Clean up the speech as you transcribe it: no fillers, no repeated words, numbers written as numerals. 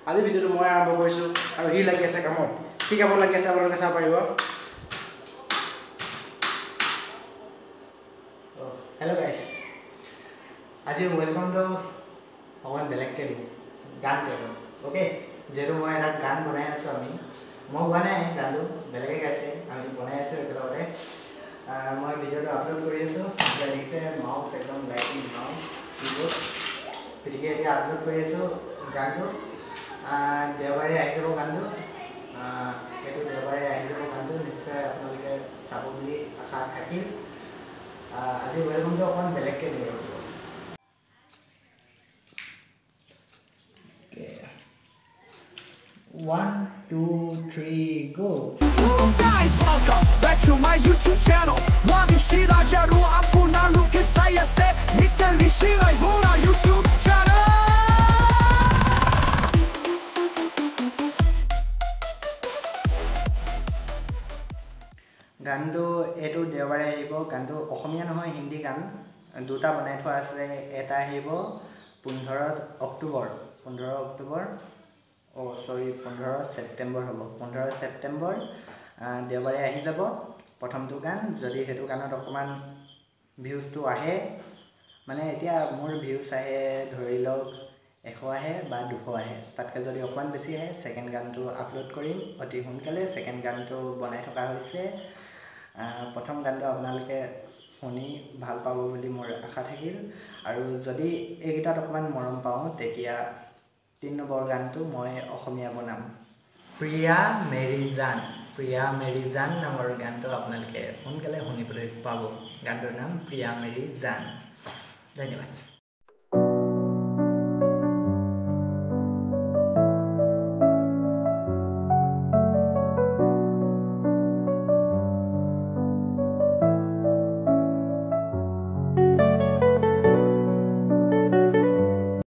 আজি ভিডিওটো মই আৰম্ভ কৰিছোঁ আৰু সি লাগি আছে কামত কি কামত লাগি আছে আপোনালোকে চাব পাৰিব Hello guys, আজি welcome to our black kelly গান গাইছো ওকে যেটো মই এটা গান বনাই আছো আমি মই বনাই গানটো বেলেগে গাইছে আমি বনাই আছো একেলগে মই ভিডিওটো আপলোড কৰি আছো দেখিছে মাউস একদম লাইটিং মাউস কিবোৰ্ড পিটিকে এতিয়া আপলোড কৰি আছো গানটো দেওবাৰে আহি যাব গানটো এটো দেওবাৰে আহি যাব গানটো নিশ্চয় আপোনালোকে চাব বুলি আশা থাকিল আজি welcome to one black kelly okay 1 2 3 go guys welcome back to my YouTube channel Wamishira jaru apuna luke saya se Mr. Rishira hora YouTube channel গানটো এটো দেওবাৰে আহিব গানটো অসমীয়া নহয় হিন্দী গান দুটা বনাই থোৱা আছে এটা আহিব 15 অক্টোবৰ ও সৰি 15 সেপ্টেম্বৰ হ'ব 15 সেপ্টেম্বৰ দেওবাৰে আহি যাব প্ৰথমটো গান যদি হেতু গানত অকমান ভিউজটো আহে মানে এতিয়া মোৰ ভিউজ আহে ধৰি লওক 100 আহে বা 200 আহে তাতকে যদি অকমান বেছি আহে সেকেন্ড গানটো আপলোড কৰিম অতি সোনকালে সেকেন্ড গানটো বনাই থকা হৈছে প্ৰথম গানটো আপোনালোকে শুনি ভাল পাব বুলি মোৰ আশা থাকিল আৰু যদি এইগিটাত অকমান মৰম পাওঁ তেতিয়া 3 নম্বৰ গানটো মই অসমীয়া বনাম প্ৰিয়া মেৰি জান নামৰ গানটো আপোনালোকে সোনকালে শুনিবলৈ পাব গানটোৰ নাম প্ৰিয়া মেৰি জান ধন্যবাদ